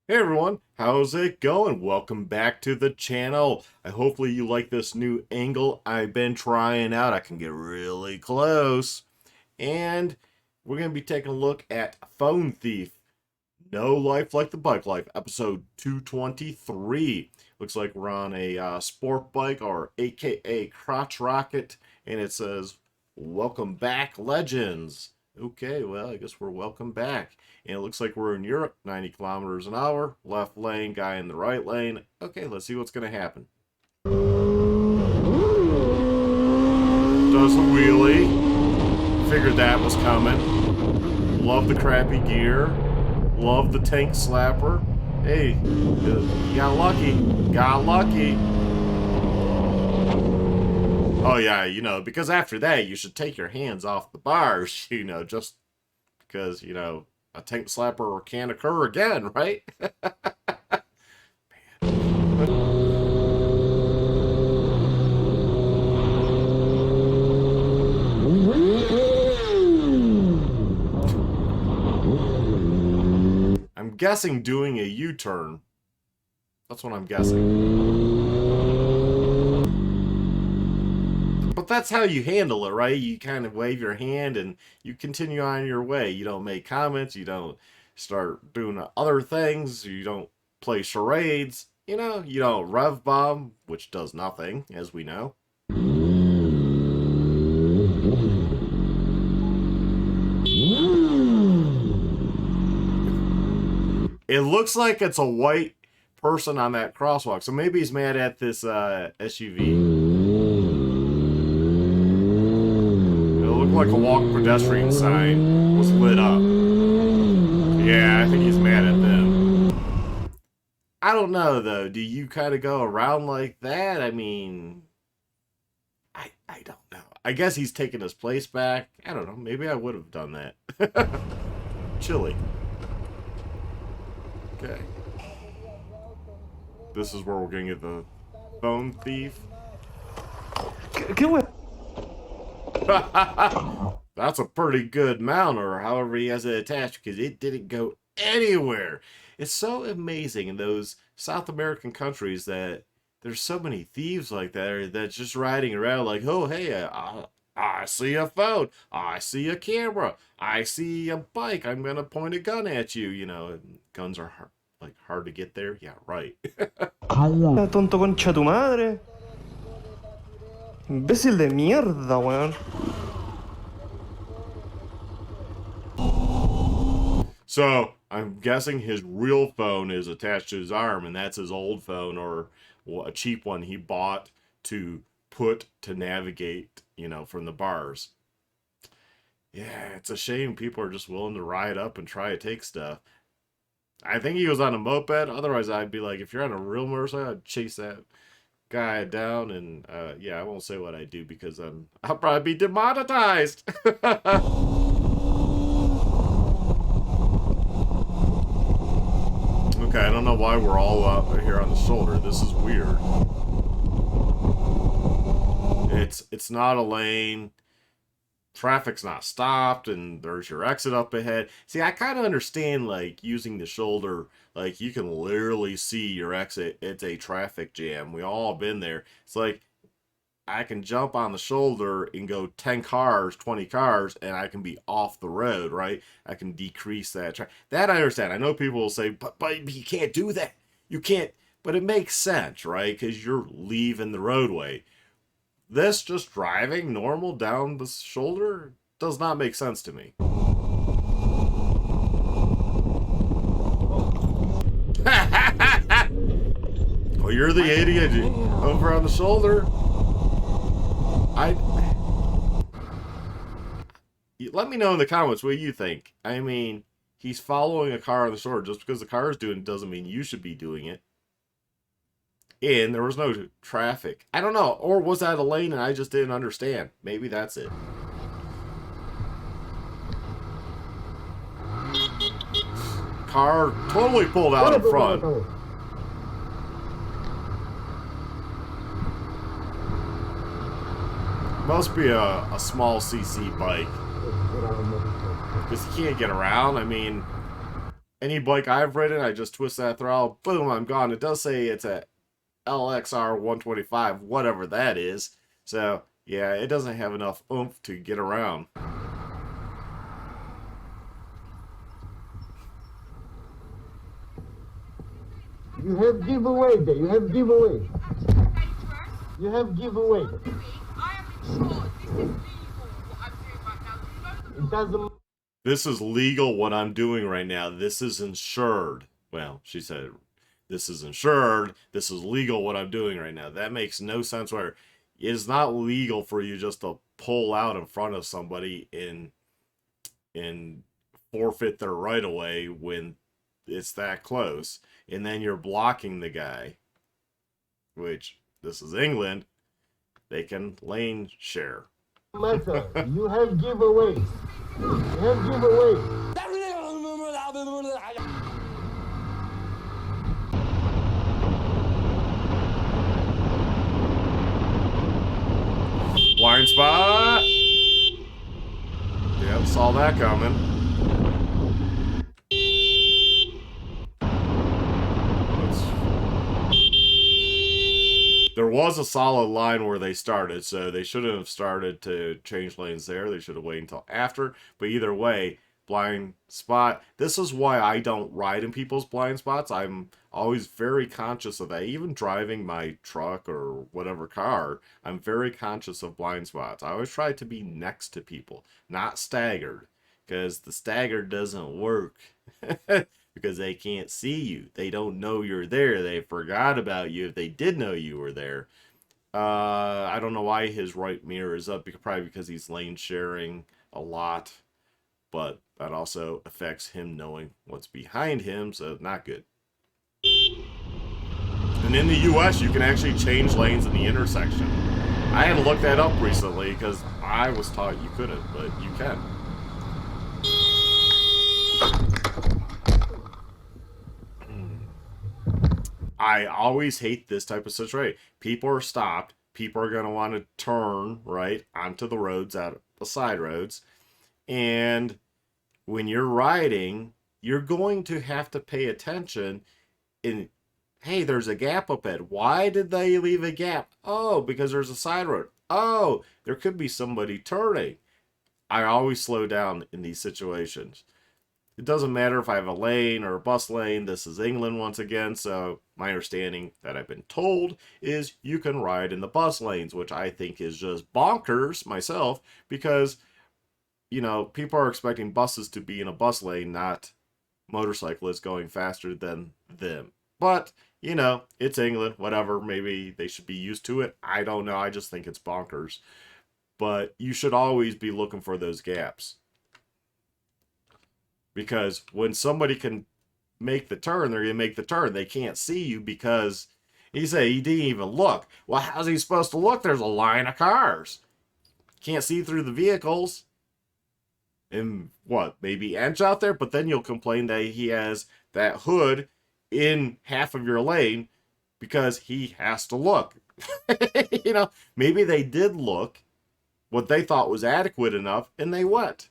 Hey everyone, how's it going? Welcome back to the channel. Hopefully you like this new angle I've been trying out. I can get really close. And we're going to be taking a look at Phone Thief. No Life Like the Bike Life, episode 223. Looks like we're on a sport bike, or AKA crotch rocket, and it says, "Welcome back, legends." Okay, well, I guess we're welcome back. And it looks like we're in Europe, 90 kilometers an hour, left lane, guy in the right lane. Okay, let's see what's going to happen. Does a wheelie. Figured that was coming. Love the crappy gear. Love the tank slapper. Hey, you got lucky. Got lucky. Oh yeah, because after that you should take your hands off the bars, just because, a tank slapper can occur again, right? I'm guessing doing a U-turn. That's what I'm guessing. But that's how you handle it, right? You kind of wave your hand and you continue on your way. You don't make comments. You don't start doing other things. You don't play charades. You don't rev bomb, which does nothing, as we know. It looks like it's a white person on that crosswalk, so maybe he's mad at this SUV. It looked like a walk pedestrian sign was lit up. Yeah, I think he's mad at them. I don't know though. Do you kind of go around like that? I mean, I don't know. I guess he's taking his place back. I don't know. Maybe I would have done that. Chilly. Okay. This is where we're gonna get the phone thief. That's a pretty good mount, or however he has it attached, because it didn't go anywhere. It's so amazing in those South American countries that there's so many thieves like that that's just riding around like, oh, hey, I see a phone. I see a camera. I see a bike. I'm going to point a gun at you. Guns are hard to get there. Yeah, right. ¡Hala! Tonto concha tu madre. Imbécil de mierda, weón. So I'm guessing his real phone is attached to his arm, and that's his old phone, or a cheap one he bought to put to navigate, from the bars. Yeah, it's a shame people are just willing to ride up and try to take stuff. I think he was on a moped. Otherwise, I'd be like, if you're on a real motorcycle, I'd chase that guy down. And yeah, I won't say what I do because I'll probably be demonetized. Okay, I don't know why we're all out here on the shoulder. This is weird. It's not a lane. Traffic's not stopped, and there's your exit up ahead. See, I kind of understand, like, using the shoulder. Like, you can literally see your exit. It's a traffic jam. We all been there. It's like, I can jump on the shoulder and go 10 cars, 20 cars, and I can be off the road, right? I can decrease that. That I understand. I know people will say, but you can't do that. You can't. But it makes sense, right? Because you're leaving the roadway. This just driving normal down the shoulder does not make sense to me. Well, you're the idiot over on the shoulder. Let me know in the comments what you think. I mean, he's following a car on the shoulder. Just because the car is doing it doesn't mean you should be doing it. And there was no traffic. I don't know. Or was that a lane and I just didn't understand? Maybe that's it. Car totally pulled out in front. Must be a small CC bike. Because he can't get around. I mean, any bike I've ridden, I just twist that throttle, boom, I'm gone. It does say it's a LXR 125, whatever that is. So, yeah, it doesn't have enough oomph to get around. You have giveaway there. You have giveaway. You have giveaway. I am insured. This is legal, what I'm doing right now. Do you know the It doesn't. This is legal what I'm doing right now. This is insured. Well, she said, this is insured. This is legal what I'm doing right now. That makes no sense. Where it's not legal for you just to pull out in front of somebody and forfeit their right of way when it's that close, and then you're blocking the guy. Which, this is England. They can lane share. Matter. You have giveaway. You have giveaway. Blind spot. Yep, saw that coming. There was a solid line where they started, so they shouldn't have started to change lanes there. They should have waited until after. But either way, blind spot. This is why I don't ride in people's blind spots. I'm always very conscious of that. Even driving my truck or whatever car, I'm very conscious of blind spots. I always try to be next to people, not staggered, because the staggered doesn't work. Because they can't see you. They don't know you're there. They forgot about you if they did know you were there. I don't know why his right mirror is up. Probably because he's lane sharing a lot. But that also affects him knowing what's behind him, so not good. And in the US, you can actually change lanes in the intersection. I had to look that up recently because I was taught you couldn't, but you can. I always hate this type of situation. People are stopped. People are going to want to turn, right, onto the roads, out the side roads. And when you're riding, you're going to have to pay attention. And, hey, there's a gap up ahead. Why did they leave a gap? Oh, because there's a side road. Oh, there could be somebody turning. I always slow down in these situations. It doesn't matter if I have a lane or a bus lane. This is England once again, so my understanding that I've been told is you can ride in the bus lanes, which I think is just bonkers myself, because, you know, people are expecting buses to be in a bus lane, not motorcyclists going faster than them. But, you know, it's England, whatever. Maybe they should be used to it. I don't know. I just think it's bonkers. But you should always be looking for those gaps. Because when somebody can make the turn, they're going to make the turn. They can't see you because he said he didn't even look. Well, how's he supposed to look? There's a line of cars. Can't see through the vehicles. And what, maybe inch out there? But then you'll complain that he has that hood in half of your lane because he has to look. You know, maybe they did look what they thought was adequate enough and they went.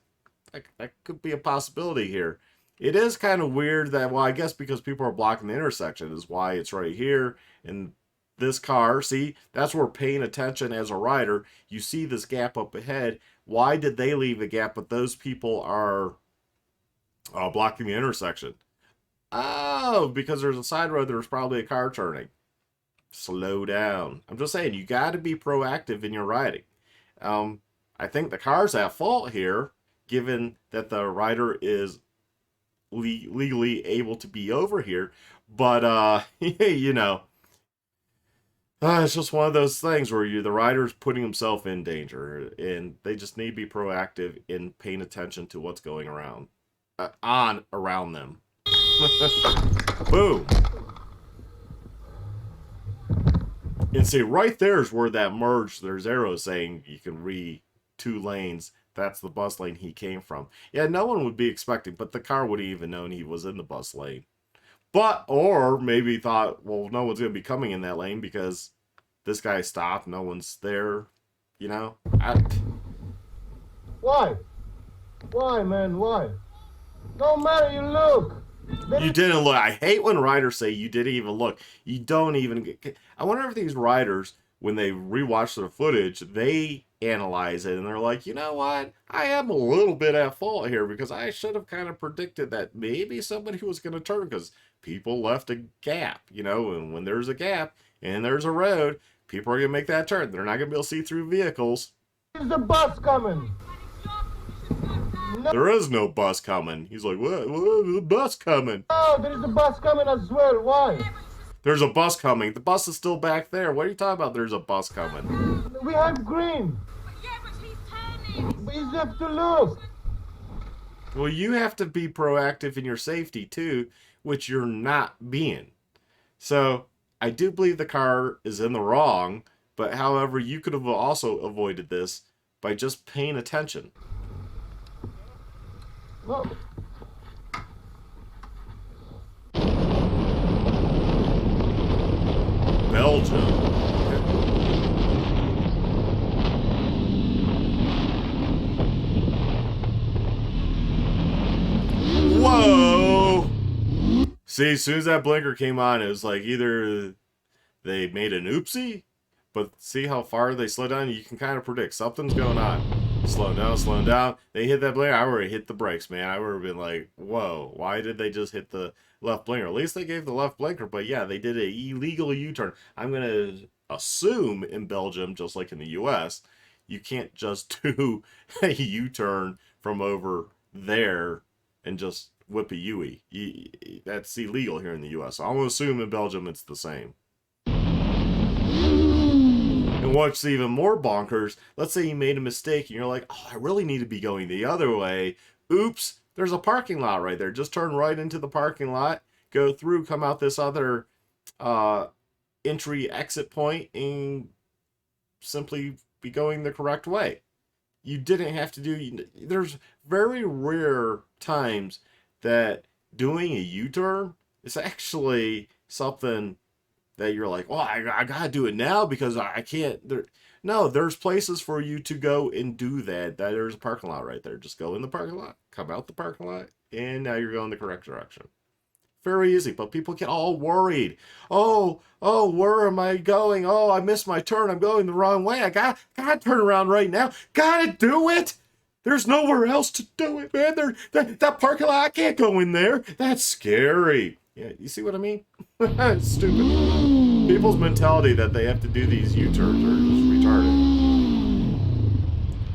That could be a possibility here. It is kind of weird that, well, I guess because people are blocking the intersection is why it's right here. And this car, see, that's where paying attention as a rider, you see this gap up ahead. Why did they leave a gap, but those people are blocking the intersection? Oh, because there's a side road, there's probably a car turning. Slow down. I'm just saying, you got to be proactive in your riding. I think the car's at fault here, given that the rider is legally able to be over here. But, you know, it's just one of those things where the rider's putting himself in danger, and they just need to be proactive in paying attention to what's going around them. Boom. And see, right there is where that merge, there's arrows saying you can two lanes. That's the bus lane he came from. Yeah, no one would be expecting, but the car wouldn't even known he was in the bus lane. But, or maybe thought, well, no one's going to be coming in that lane because this guy stopped, no one's there, you know? Why? Why, man? Why? No matter you look. You didn't look. I hate when riders say you didn't even look. You don't even get. I wonder if these riders, when they rewatch their footage, they analyze it and they're like, you know what? I am a little bit at fault here because I should have kind of predicted that maybe somebody was going to turn because people left a gap, you know, and when there's a gap and there's a road, people are going to make that turn. They're not going to be able to see through vehicles. There's a bus coming. There is no bus coming. He's like, what? The bus coming? Oh, there is a bus coming as well. Why? There's a bus coming. The bus is still back there. What are you talking about? There's a bus coming. We have green. Yeah, but he's turning. We have to look. Well, you have to be proactive in your safety too, which you're not being. So I do believe the car is in the wrong, but however, you could have also avoided this by just paying attention. Look. Belgium. Whoa! See, as soon as that blinker came on, it was like either they made an oopsie, but see how far they slowed down? You can kind of predict something's going on. Slowing down, slowing down. They hit that blinker. I would have hit the brakes, man. I would have been like, whoa, why did they just hit the left blinker? At least they gave the left blinker, but yeah, they did an illegal U-turn. I'm going to assume in Belgium, just like in the U.S., you can't just do a U-turn from over there and just whip a U-ey. That's illegal here in the U.S. So I'm going to assume in Belgium it's the same. And what's even more bonkers, let's say you made a mistake and you're like, oh, I really need to be going the other way. Oops, there's a parking lot right there. Just turn right into the parking lot, go through, come out this other entry exit point, and simply be going the correct way. You didn't have to do, there's very rare times that doing a U-turn is actually something that you're like, well, I gotta do it now because I can't. No, there's places for you to go and do that. There's a parking lot right there. Just go in the parking lot, come out the parking lot, and now you're going the correct direction. Very easy, but people get all worried. Oh, where am I going? Oh, I missed my turn. I'm going the wrong way. I gotta turn around right now. Gotta do it. There's nowhere else to do it, man. That parking lot, I can't go in there. That's scary. Yeah, you see what I mean? It's stupid. People's mentality that they have to do these U-turns are just retarded.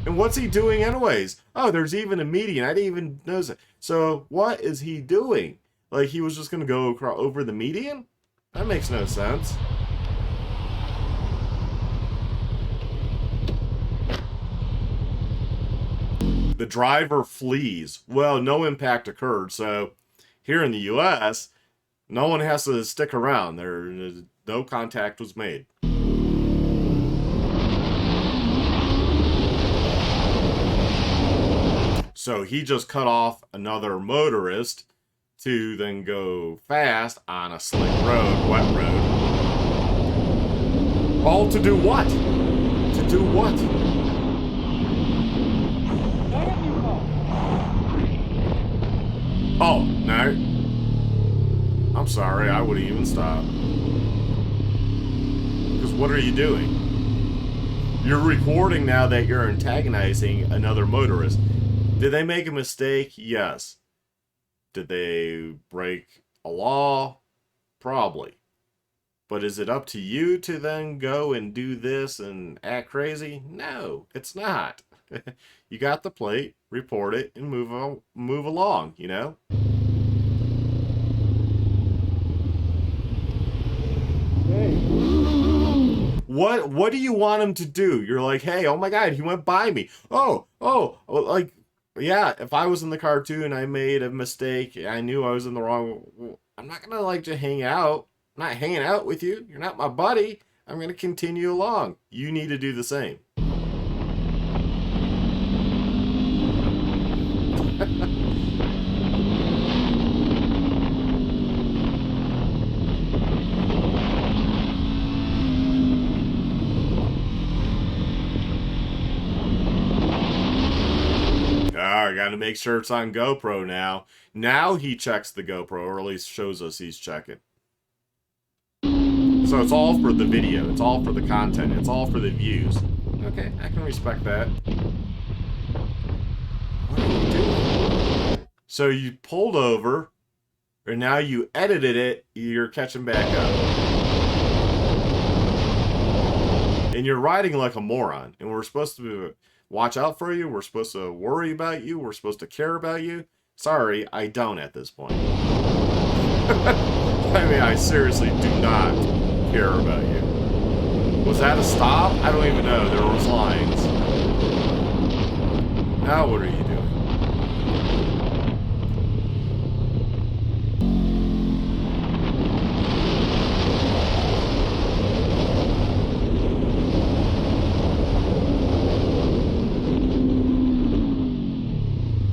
And what's he doing anyways? Oh, there's even a median. I didn't even notice it. So what is he doing? Like he was just going to go over the median? That makes no sense. The driver flees. Well, no impact occurred, so here in the U.S., no one has to stick around. No contact was made. So he just cut off another motorist to then go fast on a slick road, wet road. All to do what? To do what? Oh, no. I'm sorry, I wouldn't even stop. Because what are you doing? You're recording now that you're antagonizing another motorist. Did they make a mistake? Yes. Did they break a law? Probably. But is it up to you to then go and do this and act crazy? No, it's not. You got the plate, report it, and move along, you know? What do you want him to do? You're like, hey, oh my God, he went by me. Oh, like, yeah, if I was in the car too and I made a mistake, I knew I was in the wrong, I'm not gonna like to hang out. I'm not hanging out with you. You're not my buddy. I'm gonna continue along. You need to do the same. I gotta make sure it's on GoPro now. Now he checks the GoPro, or at least shows us he's checking. So it's all for the video. It's all for the content. It's all for the views. Okay, I can respect that. What are you doing? So you pulled over, and now you edited it, you're catching back up. And you're riding like a moron. And we're supposed to watch out for you. We're supposed to worry about you. We're supposed to care about you. Sorry, I don't at this point. I mean, I seriously do not care about you. Was that a stop? I don't even know. There was lines. Now what are you doing?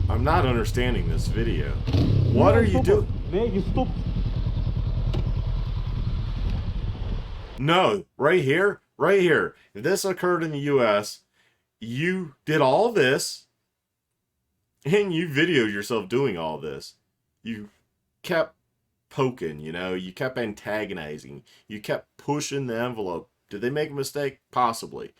I'm not understanding this video. What are you doing? No, right here, right here. If this occurred in the US, you did all this, and you videoed yourself doing all this. You kept poking, you know, you kept antagonizing, you kept pushing the envelope. Did they make a mistake? Possibly.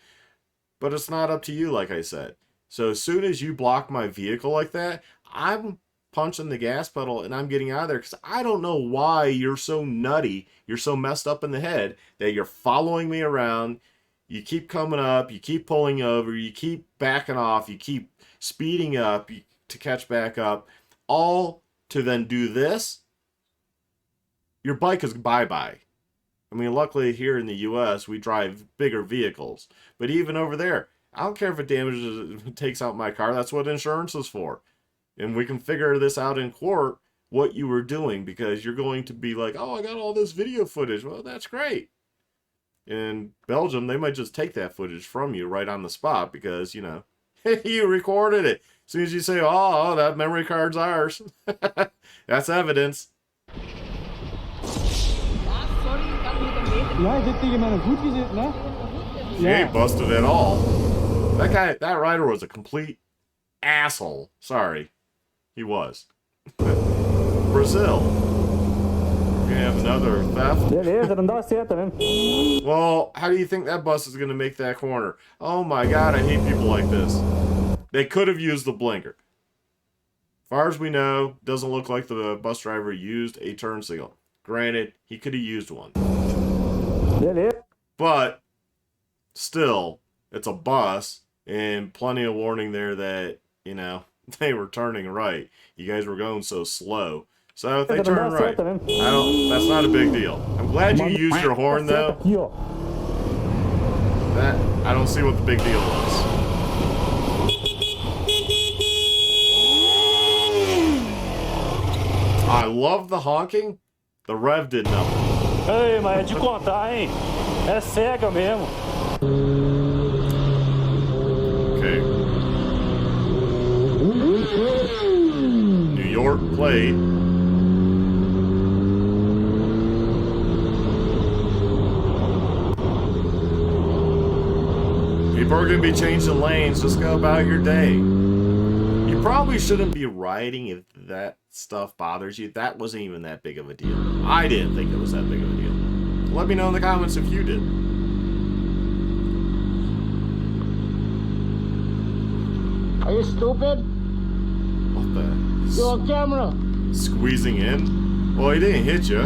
But it's not up to you, like I said. So as soon as you block my vehicle like that, I'm punching the gas pedal and I'm getting out of there, because I don't know why you're so nutty, you're so messed up in the head that you're following me around. You keep coming up, you keep pulling over, you keep backing off, you keep speeding up to catch back up, all to then do this. Your bike is bye-bye. I mean, luckily here in the US, we drive bigger vehicles. But even over there, I don't care if it damages, takes out my car. That's what insurance is for. And we can figure this out in court, what you were doing, because you're going to be like, oh, I got all this video footage. Well, that's great. In Belgium, they might just take that footage from you right on the spot because, you know, you recorded it. As soon as you say, oh, that memory card's ours, that's evidence. Ja, dit tegen mijn voet gezet, ne? She ain't busted at all. That rider was a complete asshole. Sorry. He was. Brazil. We're gonna have another theft. Well, how do you think that bus is gonna make that corner? Oh my god, I hate people like this. They could have used the blinker. As far as we know, doesn't look like the bus driver used a turn signal. Granted, he could have used one. But still, it's a bus, and plenty of warning there that, you know, they were turning right. You guys were going so slow. So if they turn right, that's not a big deal. I'm glad you used your horn though. I don't see what the big deal was. I love the honking. The rev did nothing. Ei, mas é de contar, hein? É cega mesmo. Okay. New York plate. People are going to be changing lanes. Just go about your day. You probably shouldn't be riding if that stuff bothers you. That wasn't even that big of a deal. I didn't think it was that big of a deal. Let me know in the comments if you did. Are you stupid? What the? You're on camera. Squeezing in? Well, he didn't hit you.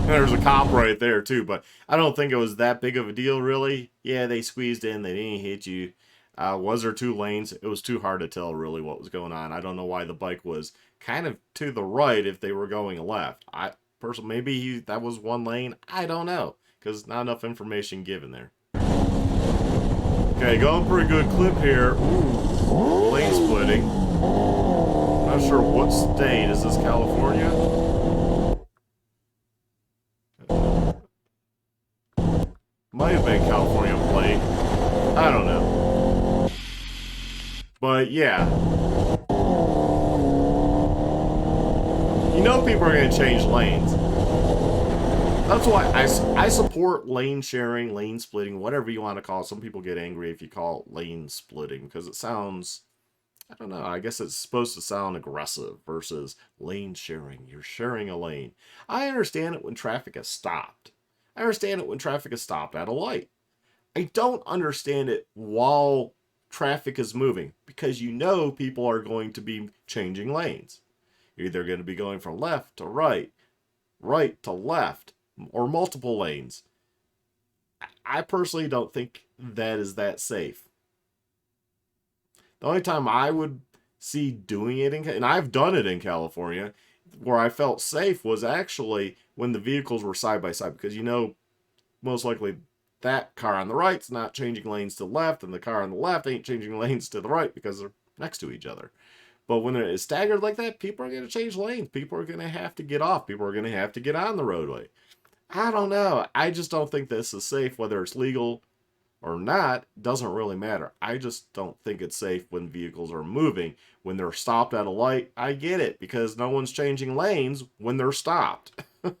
There's a cop right there too, but I don't think it was that big of a deal, really. Yeah, they squeezed in, they didn't hit you. Was there two lanes? It was too hard to tell really what was going on. I don't know why the bike was kind of to the right if they were going left. I personally, maybe that was one lane. I don't know, because not enough information given there. Okay, going for a good clip here. Ooh, lane splitting. Not sure what state. Is this California? Might have been California plate. I don't know. But yeah. You know people are going to change lanes. That's why I support lane sharing, lane splitting, whatever you want to call it. Some people get angry if you call it lane splitting because it sounds, I don't know, I guess it's supposed to sound aggressive versus lane sharing. You're sharing a lane. I understand it when traffic is stopped. I understand it when traffic is stopped at a light. I don't understand it while traffic is moving because you know people are going to be changing lanes. You're either going to be going from left to right, right to left, or multiple lanes. I personally don't think that is that safe. The only time I would see doing it, and I've done it in California, where I felt safe was actually when the vehicles were side by side, because you know, most likely that car on the right's not changing lanes to the left, and the car on the left ain't changing lanes to the right because they're next to each other. But when it is staggered like that, people are going to change lanes. People are going to have to get off. People are going to have to get on the roadway. I don't know. I just don't think this is safe, whether it's legal or not. Doesn't really matter. I just don't think it's safe when vehicles are moving. When they're stopped at a light, I get it, because no one's changing lanes when they're stopped. Okay.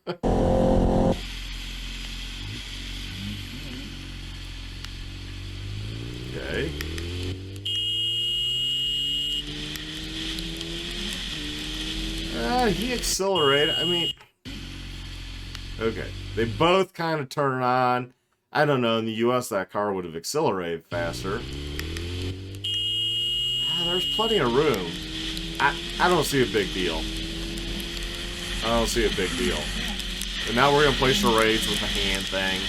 He accelerated. I mean, okay. They both kind of turn on. I don't know. In the U.S., that car would have accelerated faster. There's plenty of room. I don't see a big deal. I don't see a big deal. And now we're going to play charades with the hand thing.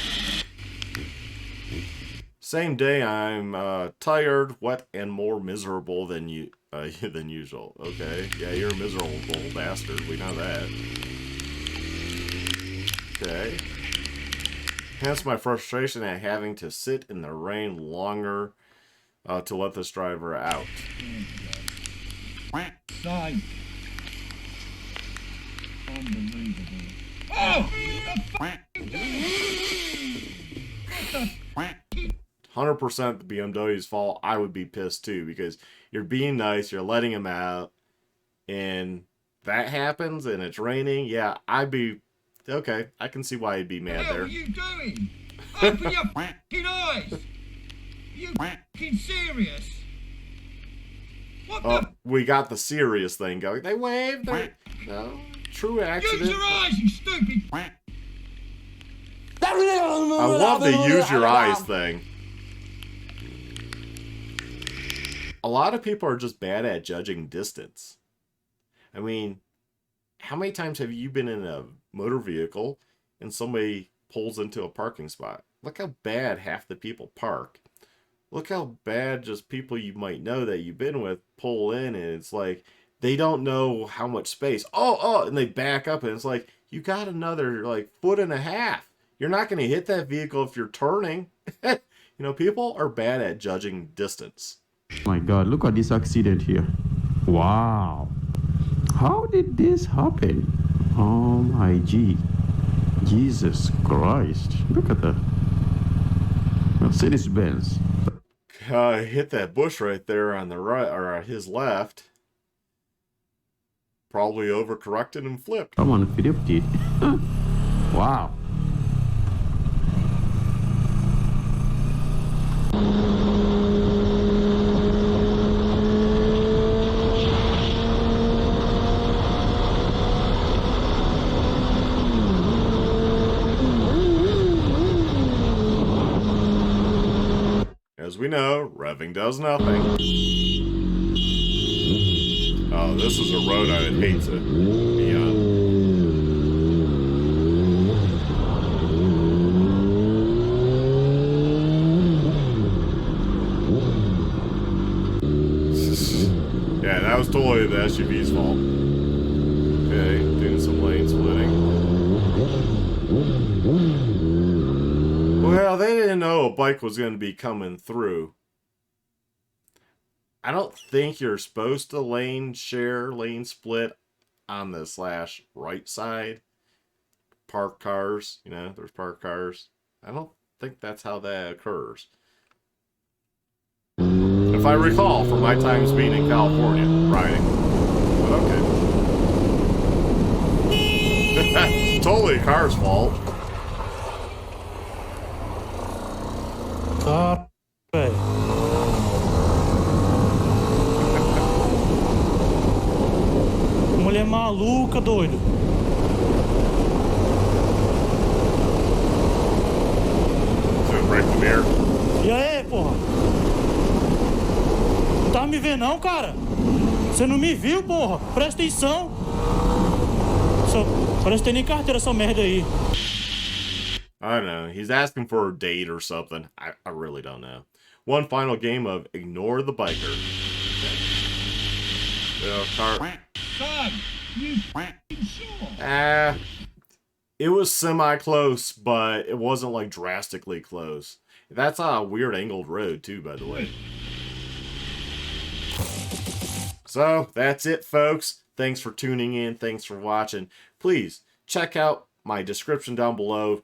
Same day, I'm tired, wet, and more miserable than usual. Okay, yeah, you're a miserable bastard. We know that. Okay. Hence my frustration at having to sit in the rain longer to let this driver out. Side. Unbelievable. Oh! 100% the BMW's fault. I would be pissed too, because you're being nice, you're letting him out, and that happens and it's raining. Yeah, I'd be okay. I can see why he'd be mad there. What are you doing? Open your fucking eyes! Are you fucking serious? What the? We got the serious thing going. They waved. No, true accident. Use your eyes, you stupid! I love the use your eyes thing. A lot of people are just bad at judging distance. I mean, how many times have you been in a motor vehicle and somebody pulls into a parking spot? Look how bad half the people park. Look how bad just people you might know that you've been with pull in, and it's like they don't know how much space. And they back up, and it's like, you got another like foot and a half. You're not going to hit that vehicle if you're turning. You know, people are bad at judging distance. My God, look at this accident here. Wow. How did this happen? Oh my G. Jesus Christ. Look at the Mercedes Benz. Hit that bush right there on the right, or on his left. Probably overcorrected and flipped. Come on, flipped it. Wow. As we know, revving does nothing. Oh, this is a road I would hate to be on. Yeah, that was totally the SUV's fault. Okay, doing some lane splitting. Well, they didn't know a bike was going to be coming through. I don't think you're supposed to lane share, lane split on the /right side. Parked cars, you know, there's parked cars. I don't think that's how that occurs. If I recall from my times being in California, riding. But okay. Totally a car's fault. Cara, velho. Mulher maluca, doido. So break the mirror. E aí, porra? Não tá me vendo não, cara? Você não me viu, porra? Presta atenção. Parece que tem nem carteira essa merda aí. I don't know. He's asking for a date or something. I really don't know. One final game of Ignore the Biker. Car. So, you sure? It was semi-close, but it wasn't like drastically close. That's a weird angled road too, by the way. So, that's it, folks. Thanks for tuning in. Thanks for watching. Please, check out my description down below.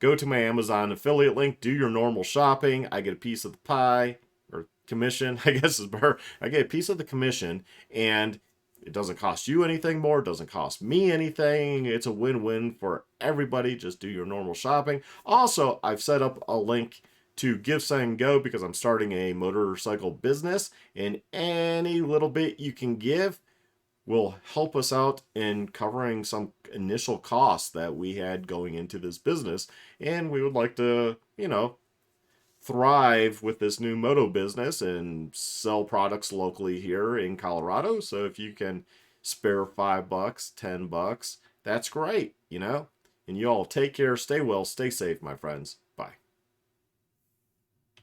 Go to my Amazon affiliate link. Do your normal shopping. I get a piece of the pie. Or commission, I guess is better. I get a piece of the commission. And it doesn't cost you anything more. It doesn't cost me anything. It's a win-win for everybody. Just do your normal shopping. Also, I've set up a link to GiveSendGo because I'm starting a motorcycle business, and any little bit you can give will help us out in covering some initial costs that we had going into this business. And we would like to, you know, thrive with this new moto business and sell products locally here in Colorado. So if you can spare $5, $10, that's great, you know? And you all take care, stay well, stay safe, my friends.